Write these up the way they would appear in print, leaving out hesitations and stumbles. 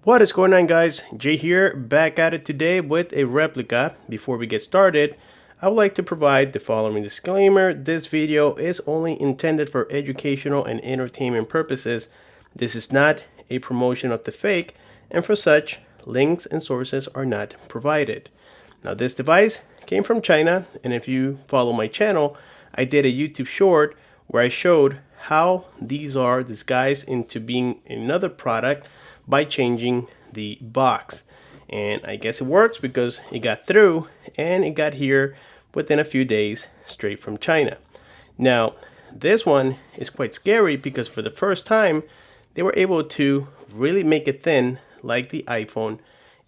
What is going on, guys? Jay here, back at it today with a replica. Before we get started, I would like to provide the following disclaimer. This video is only intended for educational and entertainment purposes. This is not a promotion of the fake, and for such, links and sources are not provided. Now, this device came from China, and if you follow my channel, I did a YouTube short where I showed how these are disguised into being another product by changing the box. And I guess it works because it got through and it got here within a few days straight from China. Now, this one is quite scary because for the first time, they were able to really make it thin like the iPhone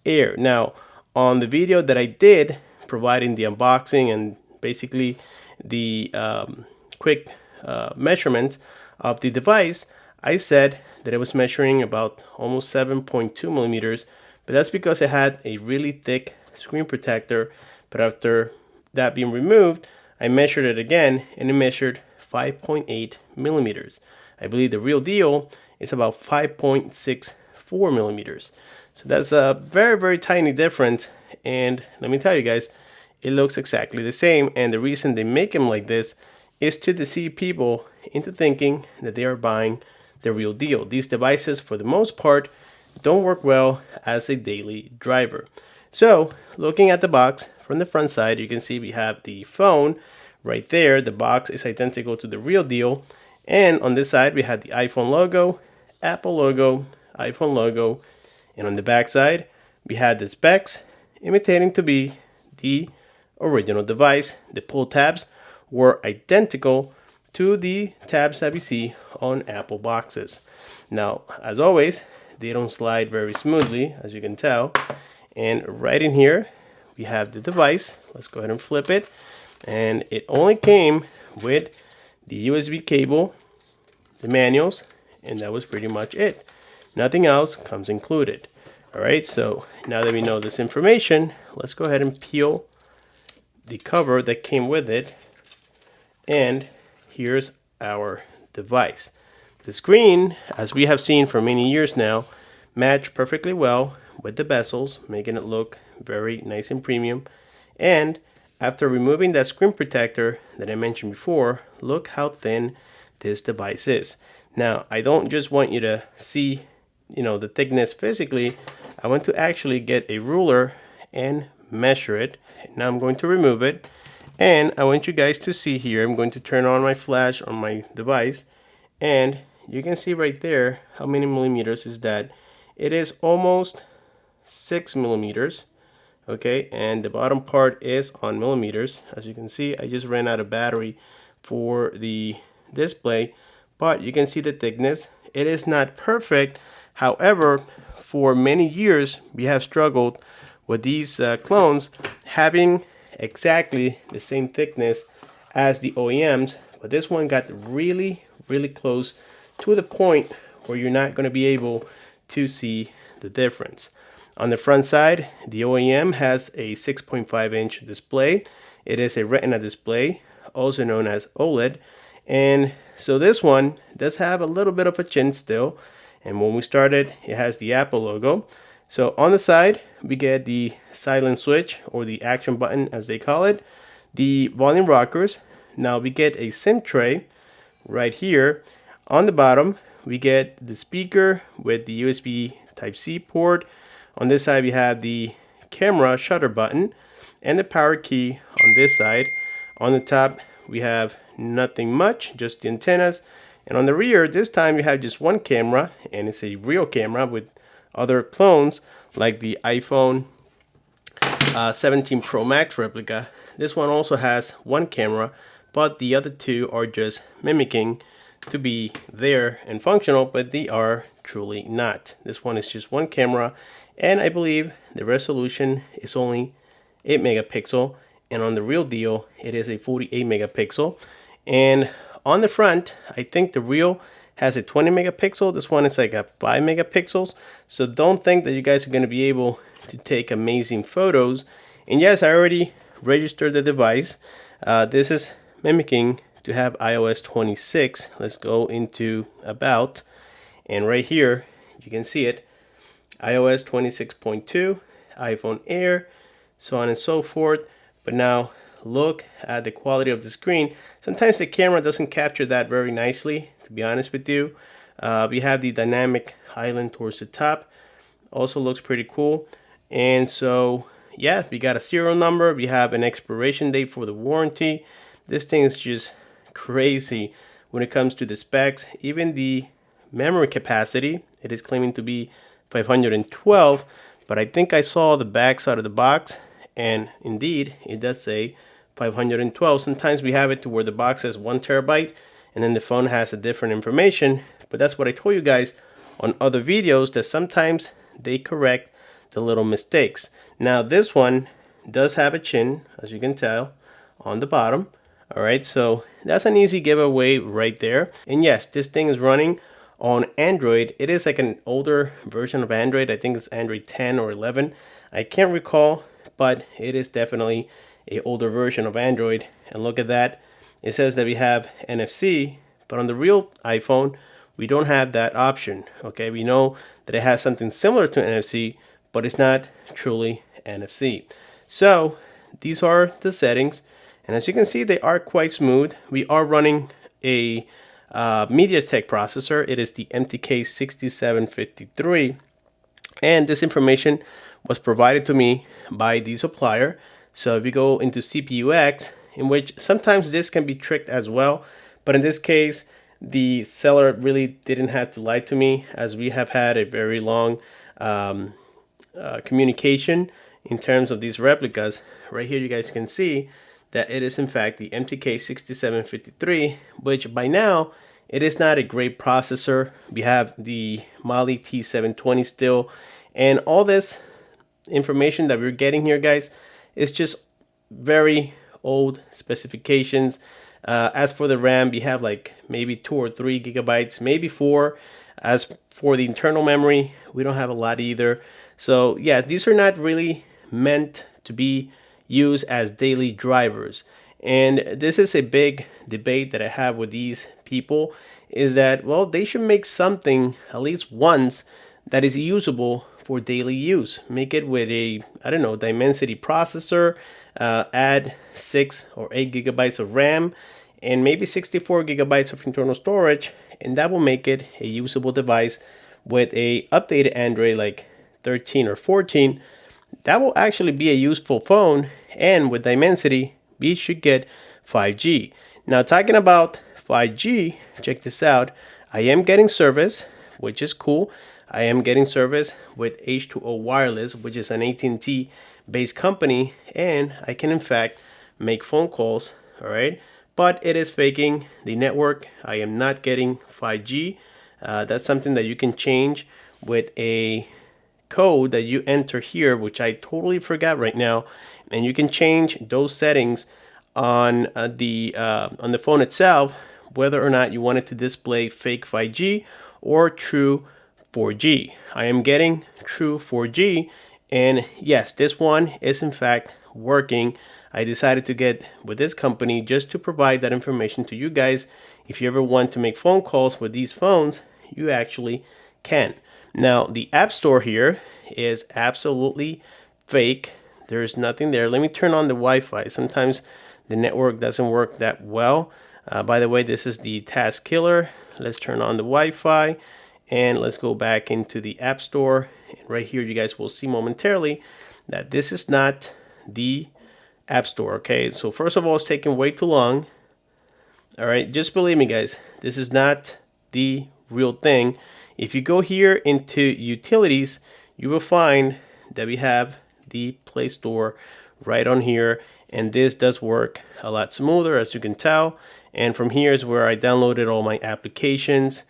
Air. Now, on the video that I did providing the unboxing and basically the quick measurements of the device, I said that it was measuring about almost 7.2 millimeters, but that's because it had a really thick screen protector. But after that being removed, I measured it again and it measured 5.8 millimeters. I believe the real deal is about 5.64 millimeters. So that's a very tiny difference. And let me tell you guys, it looks exactly the same. And the reason they make them like this is to deceive people into thinking that they are buying the real deal. These devices, for the most part, don't work well as a daily driver. So, looking at the box from the front side, you can see we have the phone right there. The box is identical to the real deal. And on this side, we have the iPhone logo, Apple logo, iPhone logo. And on the back side, we had the specs imitating to be the original device. The pull tabs were identical to the tabs that we see on Apple boxes. Now, as always, they don't slide very smoothly, as you can tell. And right in here, we have the device. Let's go ahead and flip it. And it only came with the USB cable, the manuals, and that was pretty much it. Nothing else comes included. All right, so now that we know this information, let's go ahead and peel the cover that came with it. And here's our device. The screen, as we have seen for many years now, matched perfectly well with the bezels, making it look very nice and premium. And after removing that screen protector that I mentioned before, look how thin this device is. Now, I don't just want you to see, the thickness physically. I want to actually get a ruler and measure it. Now I'm going to remove it. And I want you guys to see here, I'm going to turn on my flash on my device, and you can see right there how many millimeters is that. It is almost 6 millimeters, okay, and the bottom part is on millimeters. As you can see, I just ran out of battery for the display, but you can see the thickness. It is not perfect. However, for many years, we have struggled with these clones having exactly the same thickness as the OEMs, but this one got really close to the point where you're not going to be able to see the difference. On the front side, the OEM has a 6.5-inch display. It is a Retina display, also known as OLED, and so this one does have a little bit of a chin still. And when we started, it has the Apple logo. So on the side, we get the silent switch, or the action button as they call it, the volume rockers. Now we get a SIM tray right here. On the bottom, we get the speaker with the USB Type-C port. On this side, we have the camera shutter button and the power key on this side. On the top, we have nothing much, just the antennas. And on the rear, this time we have just one camera, and it's a real camera with other clones like the iPhone 17 Pro Max replica. This one also has one camera, but the other two are just mimicking to be there and functional, but they are truly not. This one is just one camera, and I believe the resolution is only 8 megapixel, and on the real deal it is a 48 megapixel. And on the front, I think the real has a 20 megapixel. This one is like a 5 megapixels. So don't think that you guys are going to be able to take amazing photos. And yes, I already registered the device. This is mimicking to have iOS 26. Let's go into about, and right here you can see it. iOS 26.2, iPhone Air, so on and so forth. But now look at the quality of the screen. Sometimes the camera doesn't capture that very nicely, to be honest with you. We have the dynamic island towards the top. Also looks pretty cool. And so, yeah, we got a serial number. We have an expiration date for the warranty. This thing is just crazy when it comes to the specs. Even the memory capacity, it is claiming to be 512, but I think I saw the back side of the box, and indeed it does say 512. Sometimes we have it to where the box says 1 terabyte and then the phone has a different information, but that's what I told you guys on other videos, that sometimes they correct the little mistakes. Now this one does have a chin, as you can tell, on the bottom. All right, so that's an easy giveaway right there. And yes, this thing is running on Android. It is like an older version of Android. I think it's Android 10 or 11. I can't recall, but it is definitely a older version of Android. And look at that. It says that we have NFC, but on the real iPhone, we don't have that option. Okay, we know that it has something similar to NFC, but it's not truly NFC. So these are the settings. And as you can see, they are quite smooth. We are running a MediaTek processor. It is the MTK 6753. And this information was provided to me by the supplier. So if you go into CPUX, in which sometimes this can be tricked as well, but in this case, the seller really didn't have to lie to me, as we have had a very long communication in terms of these replicas. Right here, you guys can see that it is in fact the MTK 6753, which by now it is not a great processor. We have the Mali T720 still, and all this information that we're getting here, guys, is just very old specifications. As for the RAM, we have like maybe 2 or 3 gigabytes, maybe 4. As for the internal memory, we don't have a lot either. So yes, these are not really meant to be used as daily drivers. And this is a big debate that I have with these people, is that, well, they should make something at least once that is usable for daily use. Make it with a, I don't know, Dimensity processor, add 6 or 8 gigabytes of RAM, and maybe 64 gigabytes of internal storage, and that will make it a usable device with a updated Android like 13 or 14. That will actually be a useful phone, and with Dimensity, we should get 5G. Now, talking about 5G, check this out. I am getting service, which is cool. I am getting service with H2O Wireless, which is an AT&T based company, and I can in fact make phone calls, all right? But it is faking the network. I am not getting 5G. That's something that you can change with a code that you enter here, which I totally forgot right now, and you can change those settings on the phone itself, whether or not you want it to display fake 5G or true 4G. I am getting true 4G, and yes, this one is in fact working. I decided to get with this company just to provide that information to you guys. If you ever want to make phone calls with these phones, you actually can. Now, the App Store here is absolutely fake. There's nothing there. Let me turn on the Wi-Fi. Sometimes the network doesn't work that well. By the way, this is the Task Killer. Let's turn on the Wi-Fi and let's go back into the App Store. And right here, you guys will see momentarily that this is not the App Store. Okay, so first of all, it's taking way too long. All right, just believe me, guys, this is not the real thing. If you go here into utilities, you will find that we have the Play Store right on here, and this does work a lot smoother, as you can tell. And from here is where I downloaded all my applications,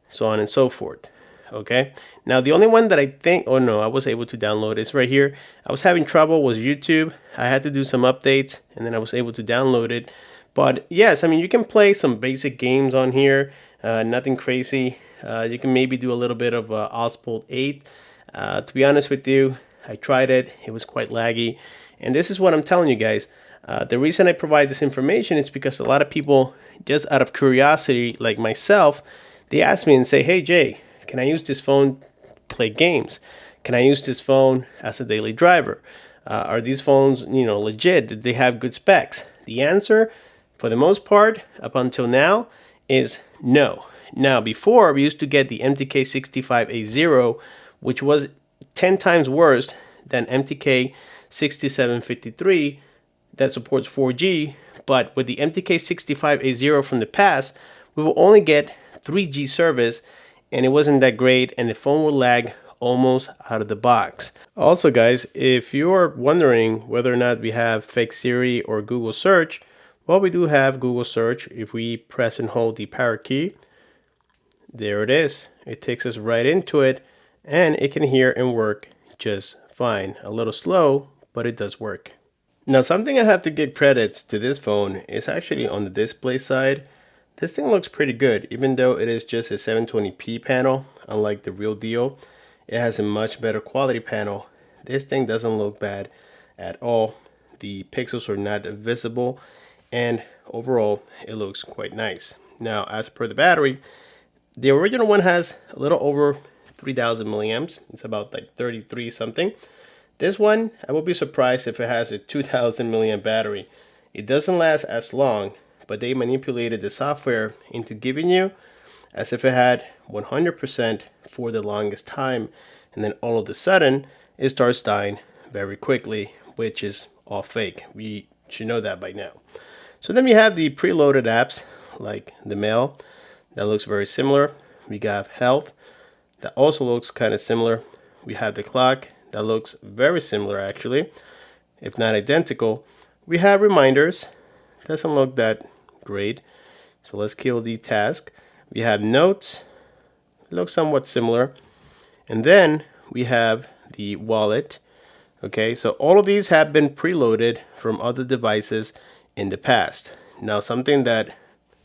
so on and so forth. Okay, now the only one that I think, oh no, I was able to download is right here. I was having trouble was YouTube. I had to do some updates, and then I was able to download it. But yes, I mean, you can play some basic games on here, nothing crazy. You can maybe do a little bit of Oswald 8. To be honest with you, I tried it. It was quite laggy. And this is what I'm telling you guys. The reason I provide this information is because a lot of people, just out of curiosity, like myself, they ask me and say, hey, Jay, can I use this phone play games? Can I use this phone as a daily driver? Are these phones, legit? Did they have good specs? The answer, for the most part, up until now, is no. Now, before, we used to get the MTK 65A0, which was 10 times worse than MTK 6753 that supports 4G. But with the MTK 65A0 from the past, we will only get 3G service, and it wasn't that great, and the phone will lag almost out of the box. Also, guys, if you're wondering whether or not we have fake Siri or Google search, well, we do have Google search. If we press and hold the power key, there it is. It takes us right into it, and it can hear and work just fine. A little slow, but it does work. Now, something I have to give credits to this phone is actually on the display side. This thing looks pretty good, even though it is just a 720p panel, unlike the real deal. It has a much better quality panel. This thing doesn't look bad at all. The pixels are not visible, and overall, it looks quite nice. Now, as per the battery, the original one has a little over 3,000 milliamps. It's about like 33 something. This one, I will be surprised if it has a 2,000 milliamp battery. It doesn't last as long, but they manipulated the software into giving you as if it had 100% for the longest time, and then all of a sudden it starts dying very quickly, which is all fake. We should know that by now. So then we have the preloaded apps like the mail, that looks very similar. We got health, that also looks kind of similar. We have the clock, that looks very similar actually, if not identical. We have reminders, doesn't look that great, so let's kill the task. We have notes, looks somewhat similar, and then we have the wallet. Okay, so all of these have been preloaded from other devices in the past. Now, something that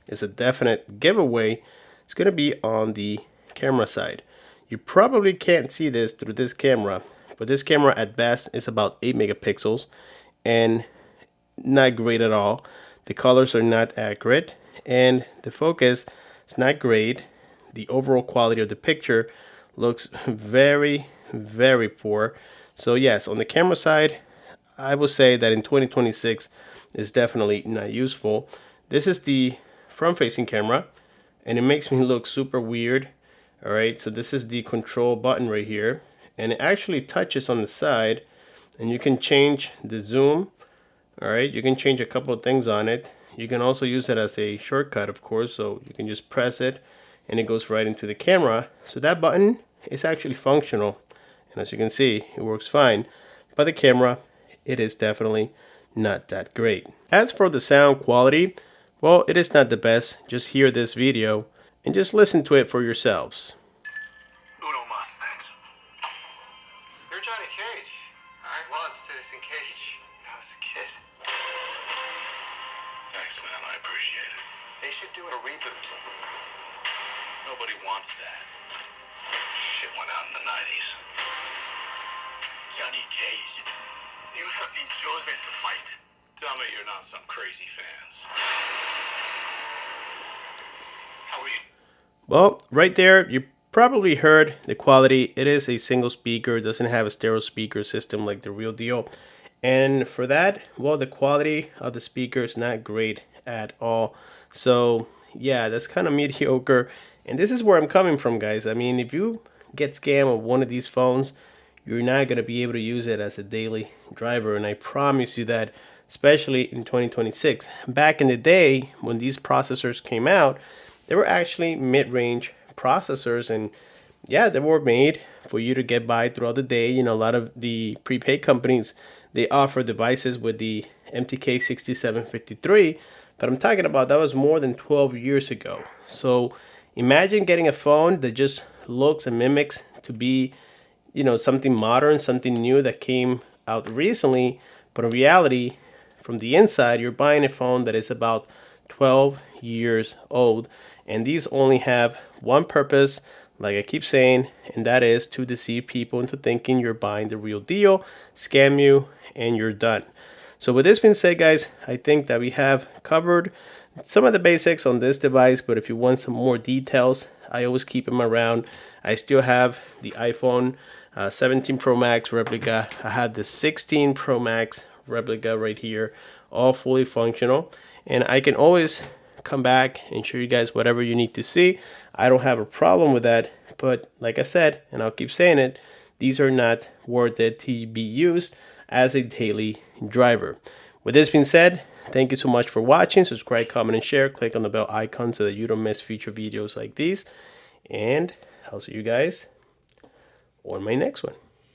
is a definite giveaway is going to be on the camera side. You probably can't see this through this camera, but this camera at best is about 8 megapixels and not great at all. The colors are not accurate, and the focus is not great. The overall quality of the picture looks very, very poor. So yes, on the camera side, I would say that in 2026 is definitely not useful. This is the front-facing camera, and it makes me look super weird. All right, so this is the control button right here, and it actually touches on the side, and you can change the zoom. All right, you can change a couple of things on it. You can also use it as a shortcut, of course, so you can just press it and it goes right into the camera. So that button is actually functional, and as you can see, it works fine. But the camera, it is definitely not that great. As for the sound quality, well, it is not the best. Just hear this video and just listen to it for yourselves. Uno mas, thanks. You're Johnny Cage. I was Citizen Cage. I was a kid. Thanks, man. I appreciate it. They should do a reboot. Nobody wants that. Shit went out in the 90s. Johnny Cage, you have been chosen to fight. Tell me you're not some crazy fans. How are you? Well, right there, you probably heard the quality. It is a single speaker, doesn't have a stereo speaker system like the real deal. And for that, well, the quality of the speaker is not great at all. So yeah, that's kind of mediocre. And this is where I'm coming from, guys. I mean, if you get scammed with one of these phones, you're not going to be able to use it as a daily driver. And I promise you that, especially in 2026. Back in the day, when these processors came out, they were actually mid-range processors, and yeah, they were made for you to get by throughout the day. You know, a lot of the prepaid companies, they offer devices with the MTK 6753, but I'm talking about that was more than 12 years ago. So imagine getting a phone that just looks and mimics to be, you know, something modern, something new that came out recently, but in reality, from the inside, you're buying a phone that is about 12 years old, and these only have one purpose, like I keep saying, and that is to deceive people into thinking you're buying the real deal, scam you, and you're done. So with this being said, guys, I think that we have covered some of the basics on this device, but if you want some more details, I always keep them around. I still have the iPhone 17 Pro Max replica. I had the 16 Pro Max replica right here, all fully functional, and I can always come back and show you guys whatever you need to see. I don't have a problem with that, but like I said, and I'll keep saying it, these are not worth it to be used as a daily driver. With this being said, thank you so much for watching. Subscribe, comment, and share. Click on the bell icon so that you don't miss future videos like these. And I'll see you guys on my next one.